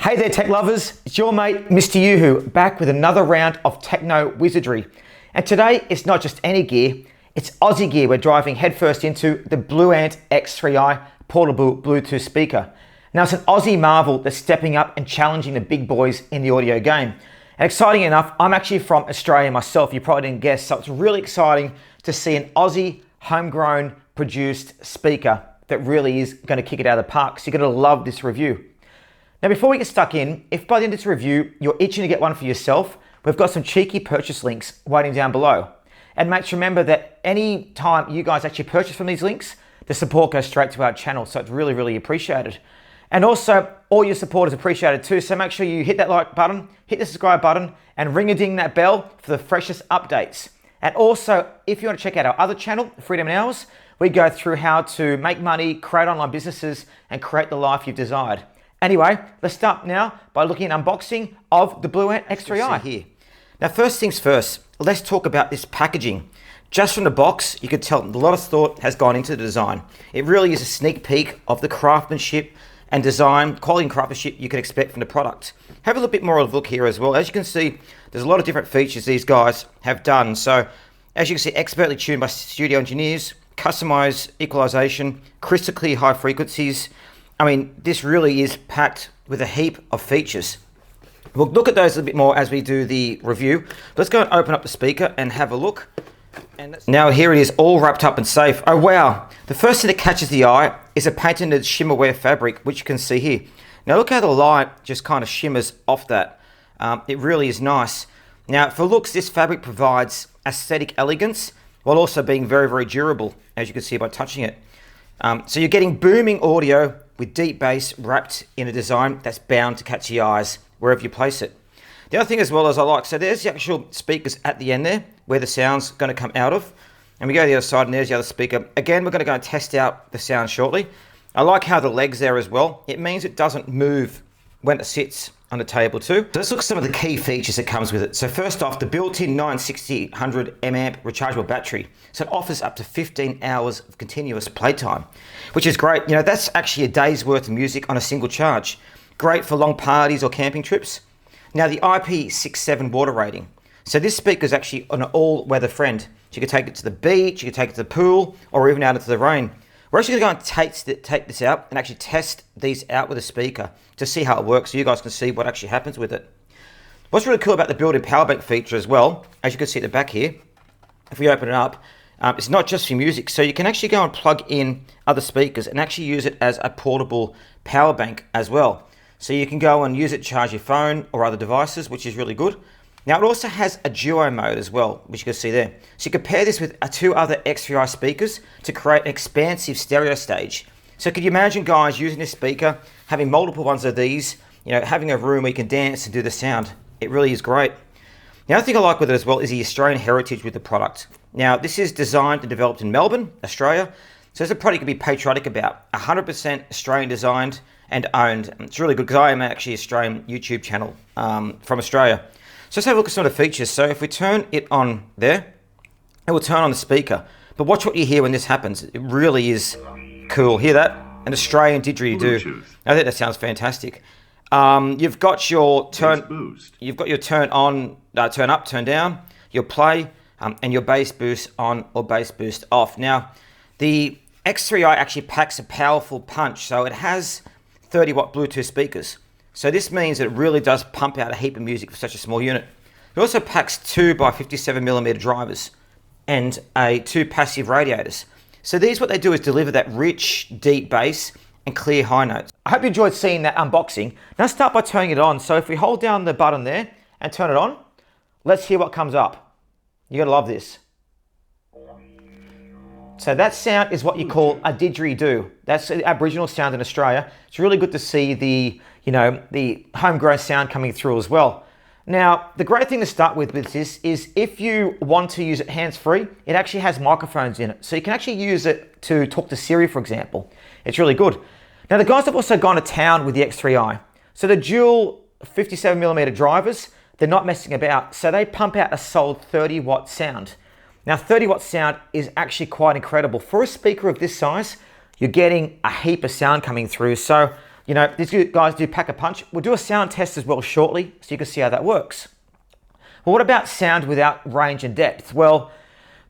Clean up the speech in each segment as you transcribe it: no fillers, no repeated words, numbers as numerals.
Hey there tech lovers, it's your mate MrYouWho back with another round of techno wizardry. And today it's not just any gear, it's Aussie gear we're driving headfirst into, the Blue Ant X3I portable Bluetooth speaker. Now it's an Aussie marvel that's stepping up and challenging the big boys in the audio game. And exciting enough, I'm actually from Australia myself, you probably didn't guess, so it's really exciting to see an Aussie homegrown produced speaker that really is going to kick it out of the park. So you're going to love this review. Now before we get stuck in, if by the end of this review you're itching to get one for yourself, we've got some cheeky purchase links waiting down below. And mates, remember that any time you guys actually purchase from these links, the support goes straight to our channel, so it's really, really appreciated. And also, all your support is appreciated too, so make sure you hit that like button, hit the subscribe button, and ring-a-ding that bell for the freshest updates. And also, if you want to check out our other channel, Freedom in Hours, we go through how to make money, create online businesses, and create the life you've desired. Anyway, let's start now by looking at unboxing of the Blue Ant X3I here. Now, first things first, let's talk about this packaging. Just from the box, you can tell a lot of thought has gone into the design. It really is a sneak peek of the craftsmanship and design, quality and craftsmanship you can expect from the product. Have a little bit more of a look here as well. As you can see, there's a lot of different features these guys have done. So, as you can see, expertly tuned by studio engineers, customized equalization, crystal clear high frequencies. I mean, this really is packed with a heap of features. We'll look at those a little bit more as we do the review. Let's go and open up the speaker and have a look. And now here it is, all wrapped up and safe. Oh wow, the first thing that catches the eye is a patented shimmer wear fabric, which you can see here. Now look how the light just kind of shimmers off that. It really is nice. Now for looks, this fabric provides aesthetic elegance while also being very, very durable, as you can see by touching it. So you're getting booming audio with deep bass wrapped in a design that's bound to catch the eyes wherever you place it. The other thing as well as I like, so there's the actual speakers at the end there, where the sound's going to come out of. And we go to the other side and there's the other speaker. Again, we're going to go and test out the sound shortly. I like how the leg's there as well. It means it doesn't move when it sits on the table too. So let's look at some of the key features that comes with it. So first off, the built-in 960-100 mAh rechargeable battery. So it offers up to 15 hours of continuous playtime, which is great. You know, that's actually a day's worth of music on a single charge. Great for long parties or camping trips. Now the IP67 water rating. So this speaker is actually an all-weather friend. So you can take it to the beach, you can take it to the pool, or even out into the rain. We're actually going to go and take this out and actually test these out with a speaker to see how it works, so you guys can see what actually happens with it. What's really cool about the built-in power bank feature as well, as you can see at the back here, if we open it up, it's not just for music, so you can actually go and plug in other speakers and actually use it as a portable power bank as well. So you can go and use it to charge your phone or other devices, which is really good. Now it also has a duo mode as well, which you can see there. So you compare this with two other X3I speakers to create an expansive stereo stage. So could you imagine guys using this speaker, having multiple ones of these, you know, having a room where you can dance and do the sound. It really is great. The other thing I like with it as well is the Australian heritage with the product. Now this is designed and developed in Melbourne, Australia. So it's a product you can be patriotic about. 100% Australian designed and owned. It's really good because I am actually an Australian YouTube channel from Australia. So let's have a look at some of the features. So if we turn it on there, it will turn on the speaker. But watch what you hear when this happens. It really is cool. Hear that? An Australian didgeridoo. I think that sounds fantastic. You've got your turn. You've got your turn on, turn up, turn down, your play, and your bass boost on or bass boost off. Now, the X3I actually packs a powerful punch. So it has 30-watt Bluetooth speakers. So this means that it really does pump out a heap of music for such a small unit. It also packs 2x57mm drivers and two passive radiators. So these, what they do is deliver that rich, deep bass and clear high notes. I hope you enjoyed seeing that unboxing. Now start by turning it on. So if we hold down the button there and turn it on, let's hear what comes up. You're gonna love this. So that sound is what you call a didgeridoo. That's the Aboriginal sound in Australia. It's really good to see the, you know, the homegrown sound coming through as well. Now, the great thing to start with this is if you want to use it hands-free, it actually has microphones in it. So you can actually use it to talk to Siri, for example. It's really good. Now, the guys have also gone to town with the X3I. So the dual 57mm drivers, they're not messing about. So they pump out a solid 30-watt sound. Now 30-watt sound is actually quite incredible. For a speaker of this size, you're getting a heap of sound coming through. So You know, these guys do pack a punch. We'll do a sound test as well shortly so you can see how that works. Well, what about sound without range and depth? Well,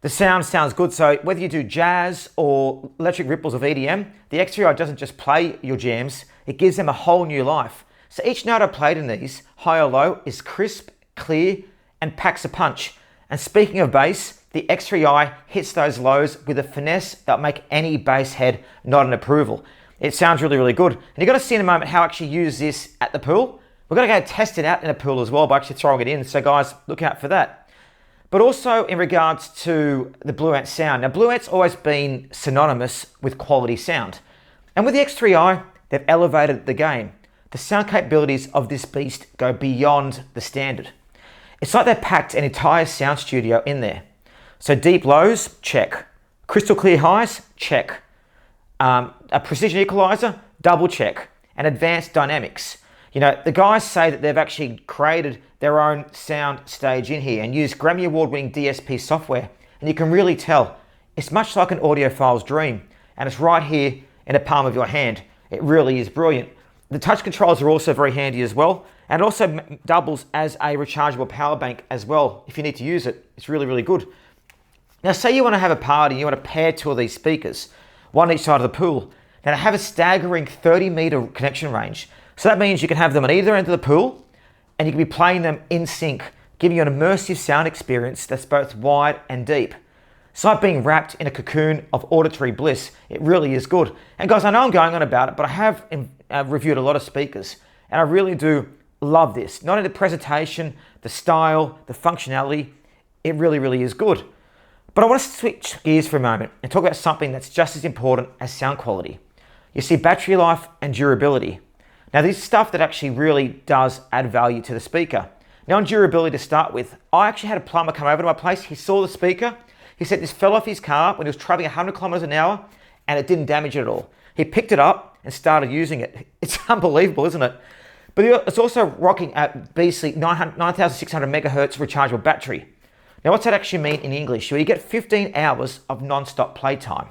the sound sounds good. So whether you do jazz or electric ripples of EDM, the X3I doesn't just play your jams, it gives them a whole new life. So each note I played in these, high or low, is crisp, clear, and packs a punch. And speaking of bass, the X3I hits those lows with a finesse that'll make any bass head nod an approval. It sounds really, really good. And you're going to see in a moment how I actually use this at the pool. We're going to go test it out in a pool as well by actually throwing it in. So guys, look out for that. But also in regards to the Blue Ant sound. Now, Blue Ant's always been synonymous with quality sound. And with the X3I, they've elevated the game. The sound capabilities of this beast go beyond the standard. It's like they packed an entire sound studio in there. So deep lows, check. Crystal clear highs, check. A precision equalizer, double check. And advanced dynamics. You know, the guys say that they've actually created their own sound stage in here and used Grammy Award-winning DSP software. And you can really tell it's much like an audiophile's dream. And it's right here in the palm of your hand. It really is brilliant. The touch controls are also very handy as well. And it also doubles as a rechargeable power bank as well. If you need to use it, it's really, really good. Now, say you want to have a party, you want to pair two of these speakers, one each side of the pool. Now, they have a staggering 30-meter connection range. So that means you can have them at either end of the pool and you can be playing them in sync, giving you an immersive sound experience that's both wide and deep. It's like being wrapped in a cocoon of auditory bliss. It really is good. And guys, I know I'm going on about it, but I have reviewed a lot of speakers and I really do love this. Not only the presentation, the style, the functionality, it really, really is good. But I want to switch gears for a moment and talk about something that's just as important as sound quality. You see, battery life and durability. Now, this is stuff that actually really does add value to the speaker. Now, on durability to start with, I actually had a plumber come over to my place. He saw the speaker. He said this fell off his car when he was traveling 100 kilometers an hour and it didn't damage it at all. He picked it up and started using it. It's unbelievable, isn't it? But it's also rocking at basically 9,600 megahertz rechargeable battery. Now, what's that actually mean in English? Well, you get 15 hours of non-stop playtime.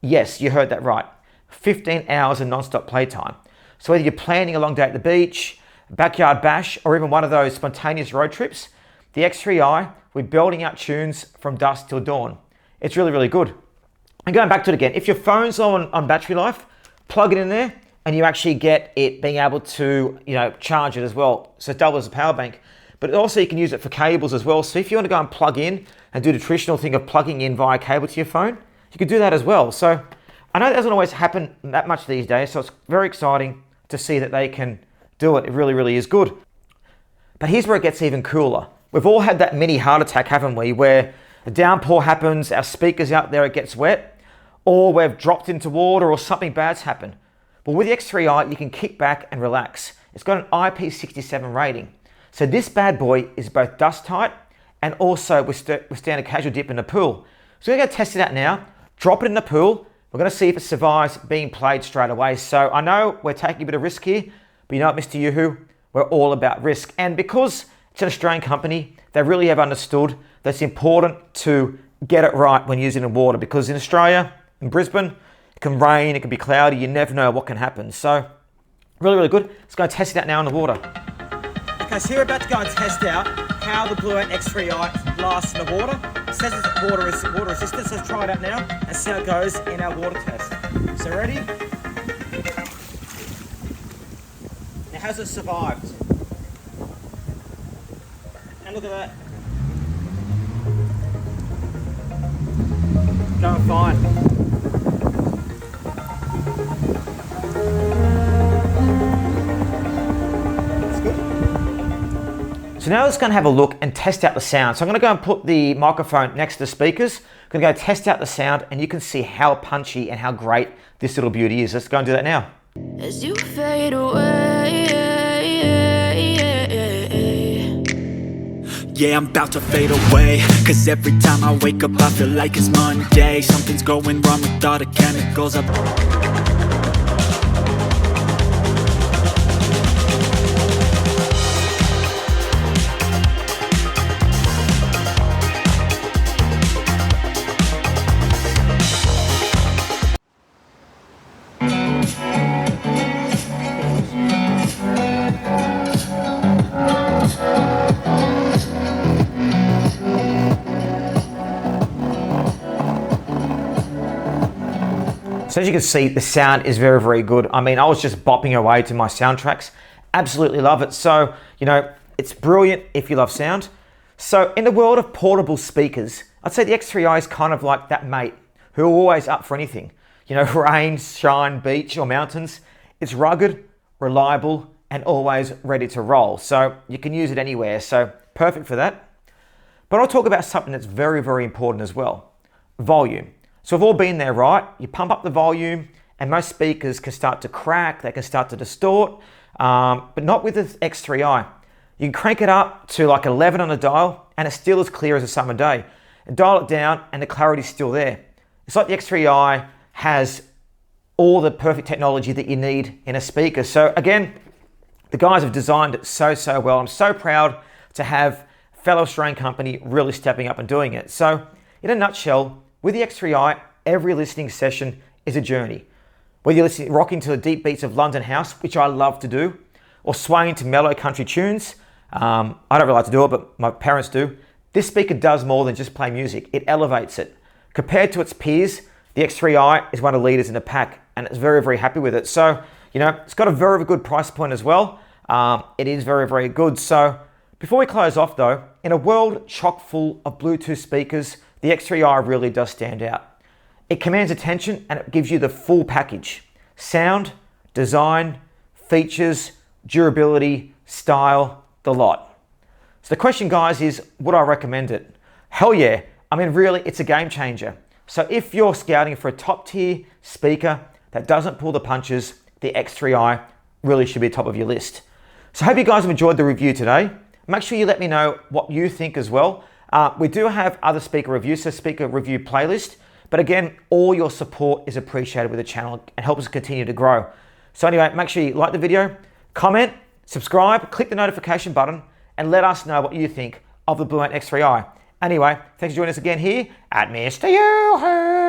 Yes, you heard that right. 15 hours of non-stop playtime. So whether you're planning a long day at the beach, backyard bash, or even one of those spontaneous road trips, the X3I, we're building out tunes from dusk till dawn. It's really, really good. And going back to it again, if your phone's low on battery life, plug it in there and you actually get it being able to, charge it as well. So it doubles as a power bank. But also you can use it for cables as well. So if you want to go and plug in and do the traditional thing of plugging in via cable to your phone, you can do that as well. So I know that doesn't always happen that much these days, so it's very exciting to see that they can do it. It really, really is good. But here's where it gets even cooler. We've all had that mini heart attack, haven't we? Where a downpour happens, our speaker's out there, it gets wet, or we've dropped into water or something bad's happened. But with the X3i, you can kick back and relax. It's got an IP67 rating. So this bad boy is both dust tight and also withstand a casual dip in the pool. So we're going to test it out now, drop it in the pool. We're going to see if it survives being played straight away. So I know we're taking a bit of risk here, but you know what, MrYouWho, we're all about risk. And because it's an Australian company, they really have understood that it's important to get it right when using it in water, because in Australia, in Brisbane, it can rain, it can be cloudy, you never know what can happen. So really, really good. Let's go and test it out now in the water. Okay, so we're about to go and test out how the Blue Ant X3i lasts in the water. It says it's water resistant, so let's try it out now and see how it goes in our water test. So ready? Now, has it survived? And look at that. Going fine. So now let's go and have a look and test out the sound. So I'm going to go and put the microphone next to the speakers. I'm going to go test out the sound and you can see how punchy and how great this little beauty is. Let's go and do that now. As you fade away, yeah, I'm about to fade away, cause every time I wake up I feel like it's Monday. Something's going wrong with all the chemicals So as you can see, the sound is very, very good. I mean, I was just bopping away to my soundtracks. Absolutely love it. So, you know, it's brilliant if you love sound. So in the world of portable speakers, I'd say the X3I is kind of like that mate who are always up for anything. You know, rain, shine, beach, or mountains. It's rugged, reliable, and always ready to roll. So you can use it anywhere. So perfect for that. But I'll talk about something that's very, very important as well. Volume. So we've all been there, right? You pump up the volume and most speakers can start to crack, they can start to distort, but not with the X3i. You can crank it up to like 11 on the dial and it's still as clear as a summer day. And dial it down and the clarity's still there. It's like the X3i has all the perfect technology that you need in a speaker. So again, the guys have designed it so well. I'm so proud to have fellow Australian company really stepping up and doing it. So in a nutshell, with the X3i, every listening session is a journey. Whether you're listening, rocking to the deep beats of London House, which I love to do, or swaying to mellow country tunes, I don't really like to do it, but my parents do. This speaker does more than just play music. It elevates it. Compared to its peers, the X3i is one of the leaders in the pack, and it's very, very happy with it. So, you know, it's got a very, very good price point as well. It is very, very good. So before we close off though, in a world chock full of Bluetooth speakers, the X3i really does stand out. It commands attention and it gives you the full package. Sound, design, features, durability, style, the lot. So the question, guys, is would I recommend it? Hell yeah. I mean, really, it's a game changer. So if you're scouting for a top tier speaker that doesn't pull the punches, the X3i really should be top of your list. So I hope you guys have enjoyed the review today. Make sure you let me know what you think as well. We do have other speaker reviews, so speaker review playlist. But again, all your support is appreciated with the channel and helps us continue to grow. So anyway, make sure you like the video, comment, subscribe, click the notification button, and let us know what you think of the Blue Ant X3i. Anyway, thanks for joining us again here at MrYouWho.